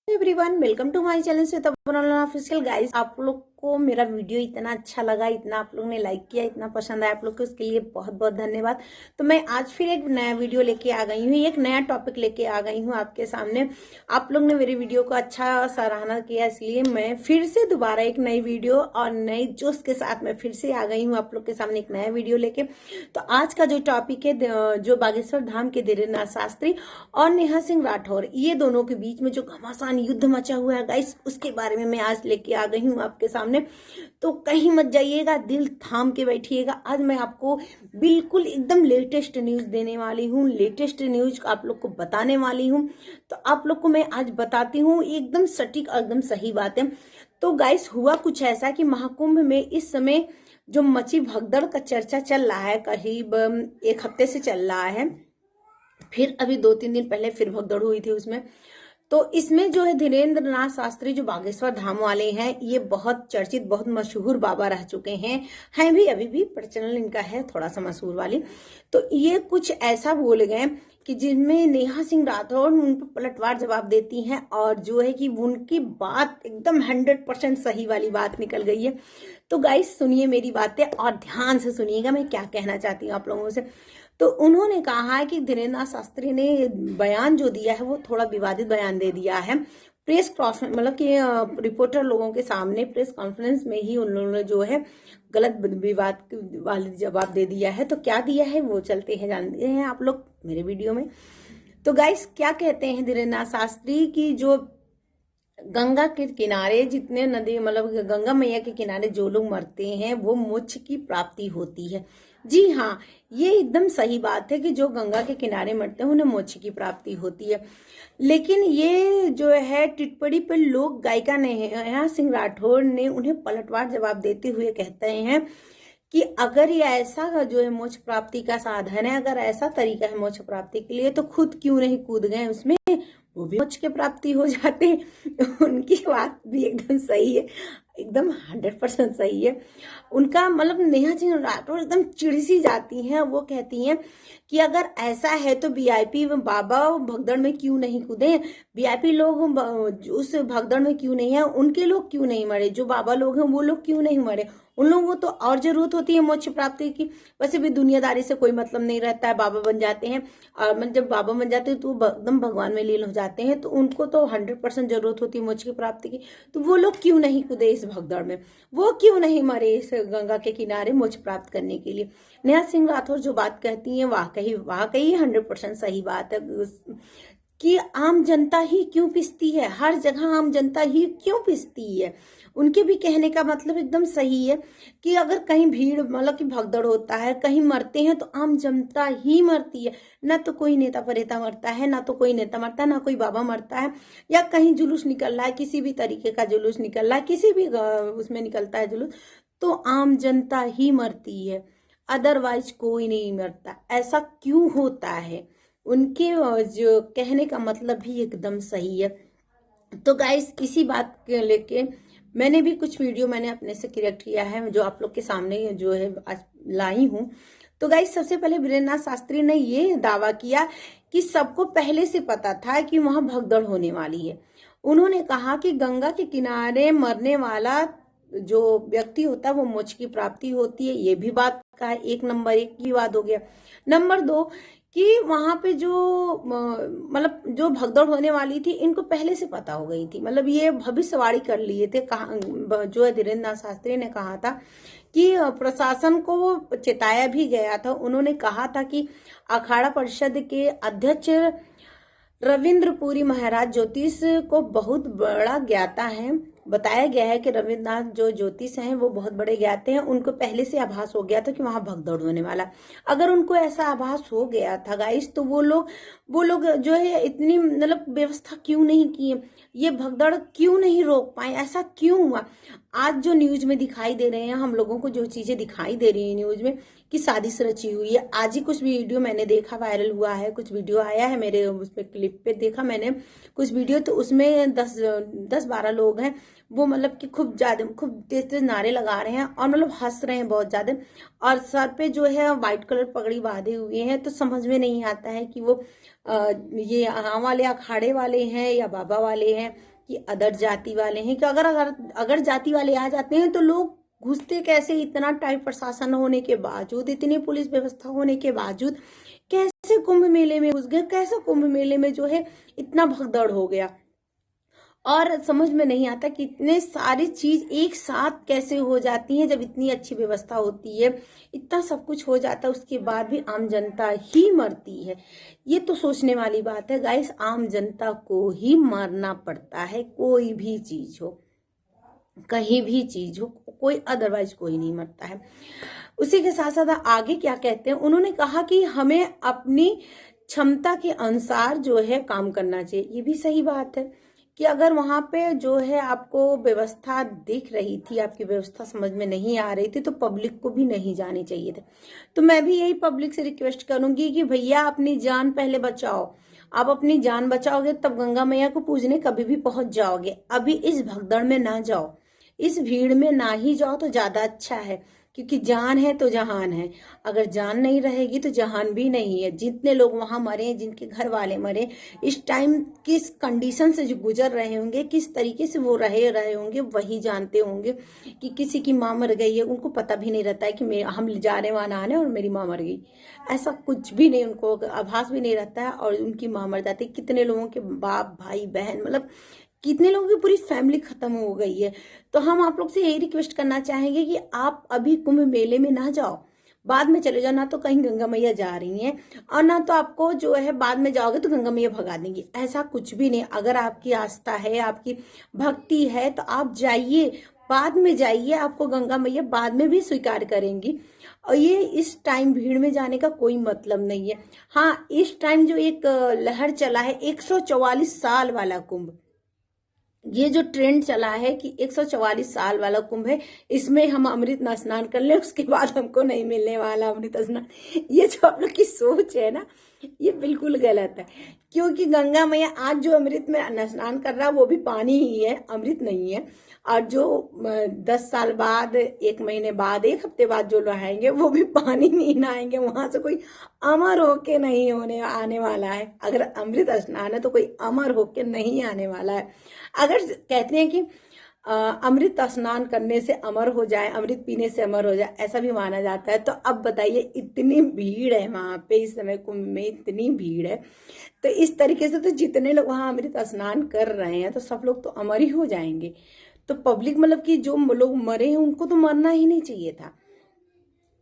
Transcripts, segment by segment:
Everyone, welcome to my channel Shweta official. Guys, आप लोग को मेरा वीडियो इतना अच्छा लगा, इतना आप लोग ने लाइक किया, इतना पसंद आया आप लोग को, उसके लिए बहुत बहुत धन्यवाद। तो मैं आज फिर एक नया वीडियो लेके आ गई हूँ, एक नया टॉपिक लेके आ गई हूँ आपके सामने। आप लोग ने मेरे वीडियो को अच्छा सराहना किया, इसलिए मैं फिर से दोबारा एक नई वीडियो और नई जोश के साथ मैं फिर से आ गई हूँ आप लोग के सामने एक नया वीडियो लेके। तो आज का जो टॉपिक है, जो बागेश्वर धाम के धीरेन्द्र नाथ शास्त्री और नेहा सिंह राठौर, ये दोनों के बीच में जो घमासान युद्ध मचा हुआ है गाइस, उसके बारे में मैं आज लेके आ गई हूँ आपके सामने। तो कहीं मत जाइएगा, दिल थाम के बैठिएगा। आज मैं आपको बिल्कुल एकदम लेटेस्ट न्यूज देने वाली हूँ, लेटेस्ट न्यूज आप लोग को बताने वाली हूँ। तो आप लोग को मैं आज बताती हूँ, एकदम सटीक एकदम सही बात है। तो गाइस, हुआ कुछ ऐसा कि महाकुंभ में इस समय जो मची भगदड़ का चर्चा चल रहा है, करीब एक हफ्ते से चल रहा है। फिर अभी 2-3 दिन पहले फिर भगदड़ हुई थी उसमें। तो इसमें जो है धीरेन्द्र नाथ शास्त्री जो बागेश्वर धाम वाले हैं, ये बहुत चर्चित बहुत मशहूर बाबा रह चुके हैं भी, अभी भी प्रचलन इनका है थोड़ा सा मशहूर वाली। तो ये कुछ ऐसा बोल गए कि जिनमें नेहा सिंह राठौर उन पर पलटवार जवाब देती हैं, और जो है कि उनकी बात एकदम 100% सही वाली बात निकल गई है। तो गाइस, सुनिए मेरी बातें और ध्यान से सुनिएगा मैं क्या कहना चाहती हूँ आप लोगों से। तो उन्होंने कहा है कि धीरेन्द्र नाथ शास्त्री ने बयान जो दिया है वो थोड़ा विवादित बयान दे दिया है। प्रेस कॉन्फ्रेंस मतलब कि रिपोर्टर लोगों के सामने प्रेस कॉन्फ्रेंस में ही उन लोगों ने जो है गलत विवाद वाले जवाब दे दिया है। तो क्या दिया है वो चलते हैं, जानते हैं आप लोग मेरे वीडियो में। तो गाइस, क्या कहते हैं धीरेन्द्र नाथ शास्त्री की, जो गंगा के किनारे जितने नदी मतलब गंगा मैया के किनारे जो लोग मरते हैं वो मोक्ष की प्राप्ति होती है। जी हाँ, ये एकदम सही बात है कि जो गंगा के किनारे मरते हैं उन्हें मोक्ष की प्राप्ति होती है। लेकिन ये जो है टिप्पणी पर लोक गायिका नेहा सिंह राठौर ने उन्हें पलटवार जवाब देते हुए कहते हैं कि अगर ये ऐसा जो है मोक्ष प्राप्ति का साधन है, अगर ऐसा तरीका है मोक्ष प्राप्ति के लिए, तो खुद क्यों नहीं कूद गए उसमें, वो भी मोक्ष के प्राप्ति हो जाते। उनकी बात भी एकदम सही है, एकदम 100% सही है। उनका मतलब नेहा सिंह राठौर एकदम चिढ़ सी जाती हैं। वो कहती हैं कि अगर ऐसा है तो वीआईपी बाबा भगदड़ में क्यों नहीं कूदे, वीआईपी लोग उस भगदड़ में क्यों नहीं है, उनके लोग क्यों नहीं मरे, जो बाबा लोग हैं वो लोग क्यों नहीं मरे, उन लोगों को तो और जरूरत होती है मोक्ष प्राप्ति की। वैसे भी दुनियादारी से कोई मतलब नहीं रहता है, बाबा बन जाते हैं और जब बाबा बन जाते हैं तो एकदम भगवान में लीन हो जाते हैं, तो उनको तो 100% जरूरत होती है मोक्ष की प्राप्ति की। तो वो लोग क्यों नहीं कूदे इस भगदड़ में, वो क्यों नहीं मरे इस गंगा के किनारे मोक्ष प्राप्त करने के लिए। नेहा सिंह राठौर जो बात कहती हैं वाकई वाकई 100% सही बात है कि आम जनता ही क्यों पिसती है, हर जगह आम जनता ही क्यों पिसती है। उनके भी कहने का मतलब एकदम सही है कि अगर कहीं भीड़ मतलब कि भगदड़ होता है, कहीं मरते हैं तो आम जनता ही मरती है, ना तो कोई नेता परेता मरता है, ना तो कोई नेता मरता है, ना कोई बाबा मरता है, या कहीं जुलूस निकल रहा है, किसी भी तरीके का जुलूस निकल रहा है, किसी भी उसमें निकलता है जुलूस, तो आम जनता ही मरती है, अदरवाइज कोई नहीं मरता। ऐसा क्यों होता है, उनके जो कहने का मतलब भी एकदम सही है। तो गाइस, इसी बात के लेके मैंने भी कुछ वीडियो मैंने अपने से क्रिएट किया है, जो आप लोग के सामने जो है आज लाई हूँ। तो गाइस, सबसे पहले धीरेन्द्र नाथ शास्त्री ने ये दावा किया कि सबको पहले से पता था कि वहां भगदड़ होने वाली है। उन्होंने कहा कि गंगा के किनारे मरने वाला जो व्यक्ति होता है वो मोक्ष की प्राप्ति होती है। ये भी बात का एक नंबर एक की बात हो गया। नंबर 2 कि वहां पे जो मतलब जो भगदड़ होने वाली थी इनको पहले से पता हो गई थी, मतलब ये भविष्यवाणी कर लिए थे। कहा जो है धीरेन्द्र नाथ शास्त्री ने कहा था कि प्रशासन को चेताया भी गया था। उन्होंने कहा था कि अखाड़ा परिषद के अध्यक्ष रविंद्रपुरी महाराज ज्योतिष को बहुत बड़ा ज्ञाता है। बताया गया है कि रविन्द्रनाथ जो ज्योतिष हैं वो बहुत बड़े ज्ञाते हैं, उनको पहले से आभास हो गया था कि वहां भगदड़ होने वाला। अगर उनको ऐसा आभास हो गया था गाइस, तो वो लोग जो है इतनी मतलब व्यवस्था क्यों नहीं की, ये भगदड़ क्यों नहीं रोक पाए, ऐसा क्यों हुआ। आज जो न्यूज में दिखाई दे रहे हैं, हम लोगों को जो चीजें दिखाई दे रही है न्यूज में कि साजिश रची हुई है। आज ही कुछ वीडियो मैंने देखा, वायरल हुआ है, कुछ वीडियो आया है मेरे उसमें क्लिप पे देखा मैंने कुछ वीडियो। तो उसमें 10-12 लोग हैं, वो मतलब कि खूब तेज तेज नारे लगा रहे हैं और मतलब हंस रहे हैं बहुत ज्यादा, और सर पे जो है व्हाइट कलर पगड़ी बांधे हुए हैं। तो समझ में नहीं आता है कि वो ये यहाँ वाले अखाड़े वाले हैं या बाबा वाले हैं, कि अदर जाति वाले हैं, कि अगर जाति वाले आ जाते हैं तो लोग घुसते कैसे, इतना टाइट प्रशासन होने के बावजूद, इतनी पुलिस व्यवस्था होने के बावजूद कैसे कुंभ मेले में घुस गए, कैसे कुंभ मेले में जो है इतना भगदड़ हो गया। और समझ में नहीं आता कि इतने सारी चीज एक साथ कैसे हो जाती हैं, जब इतनी अच्छी व्यवस्था होती है, इतना सब कुछ हो जाता है, उसके बाद भी आम जनता ही मरती है। ये तो सोचने वाली बात है गाइस, आम जनता को ही मारना पड़ता है, कोई भी चीज हो, कहीं भी चीज हो, कोई अदरवाइज कोई नहीं मरता है। उसी के साथ साथ आगे क्या कहते हैं, उन्होंने कहा कि हमें अपनी क्षमता के अनुसार जो है काम करना चाहिए। ये भी सही बात है कि अगर वहां पे जो है आपको व्यवस्था दिख रही थी, आपकी व्यवस्था समझ में नहीं आ रही थी, तो पब्लिक को भी नहीं जानी चाहिए थे। तो मैं भी यही पब्लिक से रिक्वेस्ट करूंगी कि भैया अपनी जान पहले बचाओ। आप अपनी जान बचाओगे तब गंगा मैया को पूजने कभी भी पहुंच जाओगे। अभी इस भगदड़ में ना जाओ, इस भीड़ में ना ही जाओ तो ज्यादा अच्छा है, क्योंकि जान है तो जहान है। अगर जान नहीं रहेगी तो जहान भी नहीं है। जितने लोग वहां मरे, जिनके घर वाले मरे, इस टाइम किस कंडीशन से जो गुजर रहे होंगे, किस तरीके से वो रहे होंगे, वही जानते होंगे। कि किसी की माँ मर गई है, उनको पता भी नहीं रहता है कि हम जा रहे वहां नहाने और मेरी माँ मर गई, ऐसा कुछ भी नहीं, उनको आभास भी नहीं रहता है, और उनकी माँ मर जाती है। कितने लोगों के बाप भाई बहन, मतलब कितने लोगों की पूरी फैमिली खत्म हो गई है। तो हम आप लोग से यही रिक्वेस्ट करना चाहेंगे कि आप अभी कुंभ मेले में ना जाओ, बाद में चले जाओ। ना तो कहीं गंगा मैया जा रही हैं, और ना तो आपको जो है बाद में जाओगे तो गंगा मैया भगा देंगी, ऐसा कुछ भी नहीं। अगर आपकी आस्था है, आपकी भक्ति है, तो आप जाइए, बाद में जाइए, आपको गंगा मैया बाद में भी स्वीकार करेंगी। और ये इस टाइम भीड़ में जाने का कोई मतलब नहीं है। हाँ, इस टाइम जो एक लहर चला है 144 साल वाला कुंभ, ये जो ट्रेंड चला है कि 144 साल वाला कुंभ है, इसमें हम अमृत स्नान कर लें, उसके बाद हमको नहीं मिलने वाला अमृत स्नान। ये जो आप लोग की सोच है ना, ये बिल्कुल गलत है। क्योंकि गंगा मैया आज जो अमृत में स्नान कर रहा है वो भी पानी ही है, अमृत नहीं है। और जो 10 साल बाद, 1 महीने बाद, 1 हफ्ते बाद जो नहाएंगे वो भी पानी में ही नहाएंगे, वहां से कोई अमर होके नहीं आने वाला है। अगर अमृत स्नान है तो कोई अमर होके नहीं आने वाला है। अगर कहते हैं कि अमृत स्नान करने से अमर हो जाए, अमृत पीने से अमर हो जाए, ऐसा भी माना जाता है। तो अब बताइए, इतनी भीड़ है वहां पे, इस समय कुंभ में इतनी भीड़ है, तो इस तरीके से तो जितने लोग वहां अमृत स्नान कर रहे हैं तो सब लोग तो अमर ही हो जाएंगे। तो पब्लिक, मतलब कि जो लोग मरे हैं उनको तो मरना ही नहीं चाहिए था।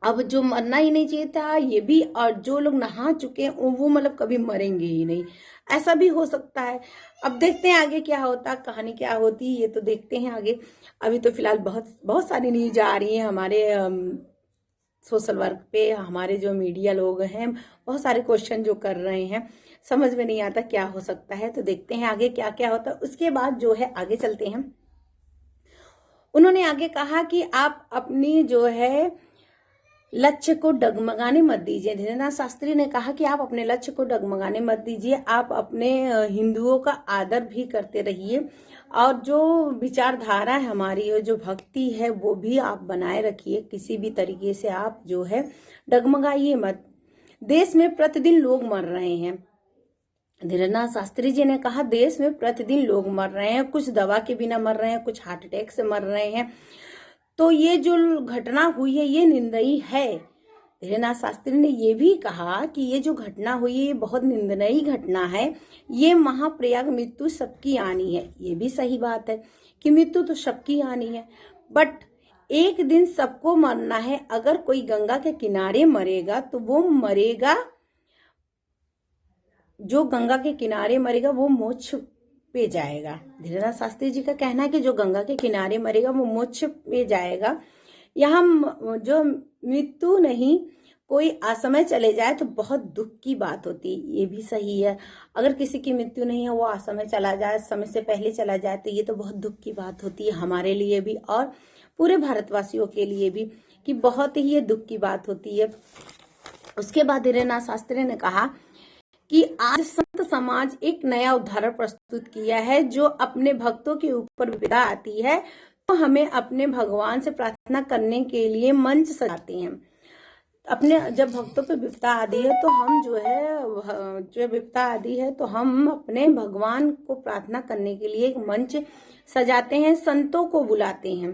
अब जो मरना ही नहीं चाहिए था ये भी, और जो लोग नहा चुके हैं वो मतलब कभी मरेंगे ही नहीं, ऐसा भी हो सकता है। अब देखते हैं आगे क्या होता, कहानी क्या होती है, ये तो देखते हैं आगे। अभी तो फिलहाल बहुत बहुत सारी न्यूज आ रही है हमारे सोशल वर्क पे, हमारे जो मीडिया लोग हैं बहुत सारे क्वेश्चन जो कर रहे हैं, समझ में नहीं आता क्या हो सकता है। तो देखते हैं आगे क्या क्या होता है। उसके बाद जो है आगे चलते हैं। उन्होंने आगे कहा कि आप अपनी जो है लक्ष्य को डगमगाने मत दीजिए। धीरेन्द्र शास्त्री ने कहा कि आप अपने लक्ष्य को डगमगाने मत दीजिए, आप अपने हिंदुओं का आदर भी करते रहिए, और जो विचारधारा है हमारी, जो भक्ति है, वो भी आप बनाए रखिए। किसी भी तरीके से आप जो है डगमगाइए मत। देश में प्रतिदिन लोग मर रहे हैं, धीरेन्द्र शास्त्री जी ने कहा देश में प्रतिदिन लोग मर रहे हैं, कुछ दवा के बिना मर रहे हैं, कुछ हार्ट अटैक से मर रहे हैं। तो ये जो घटना हुई है ये निंदनीय है। धीरेन्द्र शास्त्री ने ये भी कहा कि ये जो घटना हुई है ये बहुत निंदनीय घटना है, ये महाप्रयाग मृत्यु सबकी आनी है। ये भी सही बात है कि मृत्यु तो सबकी आनी है, बट एक दिन सबको मरना है। अगर कोई गंगा के किनारे मरेगा तो वो मरेगा, जो गंगा के किनारे मरेगा वो मोक्ष पे जाएगा। धीरेन्द्र शास्त्री जी का कहना है कि जो गंगा के किनारे मरेगा वो मोक्ष पे जाएगा। यहाँ जो मृत्यु नहीं, कोई असमय चले जाए तो बहुत दुख की बात होती है, ये भी सही है। अगर किसी की मृत्यु नहीं है, वो असमय चला जाए, समय से पहले चला जाए, तो ये तो बहुत दुख की बात होती है हमारे लिए भी और पूरे भारतवासियों के लिए भी, कि बहुत ही ये दुख की बात होती है। उसके बाद धीरेन्द्र शास्त्री ने कहा कि आज संत समाज एक नया उदाहरण प्रस्तुत किया है। जो अपने भक्तों के ऊपर विपदा आती है तो हमें अपने भगवान से प्रार्थना करने के लिए मंच सजाते हैं। अपने जब भक्तों पे विपदा आती है तो हम जो विपदा आती है तो हम अपने भगवान को प्रार्थना करने के लिए एक मंच सजाते हैं, संतों को बुलाते हैं।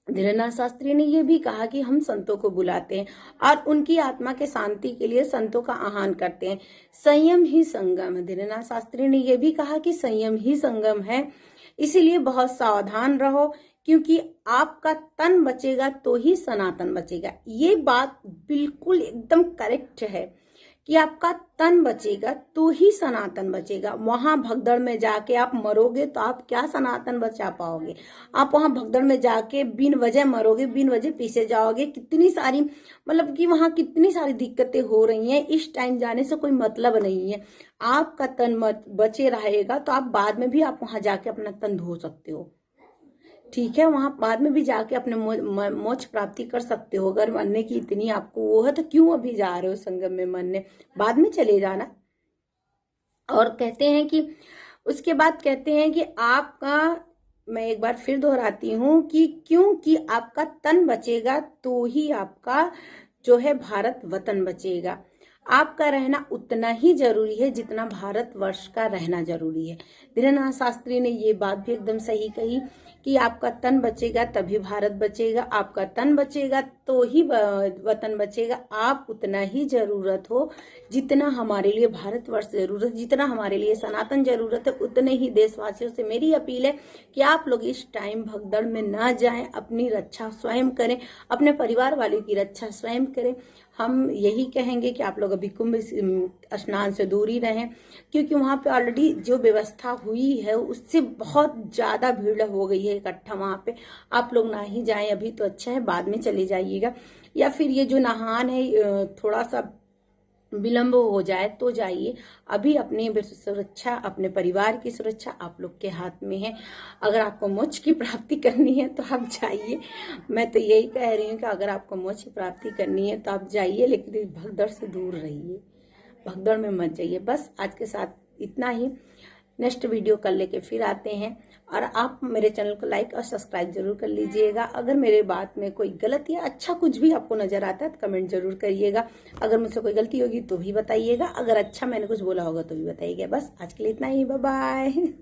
धीरेन्द्रनाथ शास्त्री ने यह भी कहा कि हम संतों को बुलाते हैं और उनकी आत्मा के शांति के लिए संतों का आह्वान करते हैं। संयम ही संगम है। धीरेन्द्रनाथ शास्त्री ने यह भी कहा कि संयम ही संगम है, इसीलिए बहुत सावधान रहो, क्योंकि आपका तन बचेगा तो ही सनातन बचेगा। ये बात बिल्कुल एकदम करेक्ट है कि आपका तन बचेगा तो ही सनातन बचेगा। वहां भगदड़ में जाके आप मरोगे तो आप क्या सनातन बचा पाओगे? आप वहां भगदड़ में जाके बिन वजह मरोगे, बिन वजह पीछे जाओगे। कितनी सारी मतलब कि वहां कितनी सारी दिक्कतें हो रही हैं। इस टाइम जाने से कोई मतलब नहीं है। आपका तन बचे रहेगा तो आप बाद में भी आप वहां जाके अपना तन धो सकते हो, ठीक है। वहां बाद में भी जाके अपने मोक्ष प्राप्ति कर सकते हो। अगर मरने की इतनी आपको वो है तो क्यों अभी जा रहे हो संगम में मरने? बाद में चले जाना। और कहते हैं कि उसके बाद कहते हैं कि आपका, मैं एक बार फिर दोहराती हूं कि क्योंकि आपका तन बचेगा तो ही आपका जो है भारत वतन बचेगा। आपका रहना उतना ही जरूरी है जितना भारतवर्ष का रहना जरूरी है। धीरेन्द्रनाथ शास्त्री ने ये बात भी एकदम सही कही कि आपका तन बचेगा तभी भारत बचेगा, आपका तन बचेगा तो ही वतन बचेगा। आप उतना ही जरूरत हो जितना हमारे लिए भारतवर्ष जरूरत, जितना हमारे लिए सनातन जरूरत है, उतने ही देशवासियों से मेरी अपील है कि आप लोग इस टाइम भगदड़ में ना जाएं, अपनी रक्षा स्वयं करें, अपने परिवार वालों की रक्षा स्वयं करें। हम यही कहेंगे कि आप लोग अभी कुंभ स्नान से दूर ही रहें, क्योंकि वहां पे ऑलरेडी जो व्यवस्था हुई है उससे बहुत ज्यादा भीड़ हो गई है इकट्ठा। वहां पे आप लोग ना ही जाएं अभी तो अच्छा है, बाद में चले जाइएगा। या फिर ये जो नहान है थोड़ा सा विलंब हो जाए तो जाइए। अभी अपनी सुरक्षा, अपने परिवार की सुरक्षा आप लोग के हाथ में है। अगर आपको मोक्ष की प्राप्ति करनी है तो आप जाइए। मैं तो यही कह रही हूँ कि अगर आपको मोक्ष की प्राप्ति करनी है तो आप जाइए, लेकिन इस भगदड़ से दूर रहिए, भगदड़ में मत जाइए। बस आज के साथ इतना ही। नेक्स्ट वीडियो कल लेके फिर आते हैं। और आप मेरे चैनल को लाइक और सब्सक्राइब जरूर कर लीजिएगा। अगर मेरे बात में कोई गलत या अच्छा कुछ भी आपको नजर आता है तो कमेंट जरूर करिएगा। अगर मुझसे कोई गलती होगी तो भी बताइएगा, अगर अच्छा मैंने कुछ बोला होगा तो भी बताइएगा। बस आज के लिए इतना ही, बाय बाय।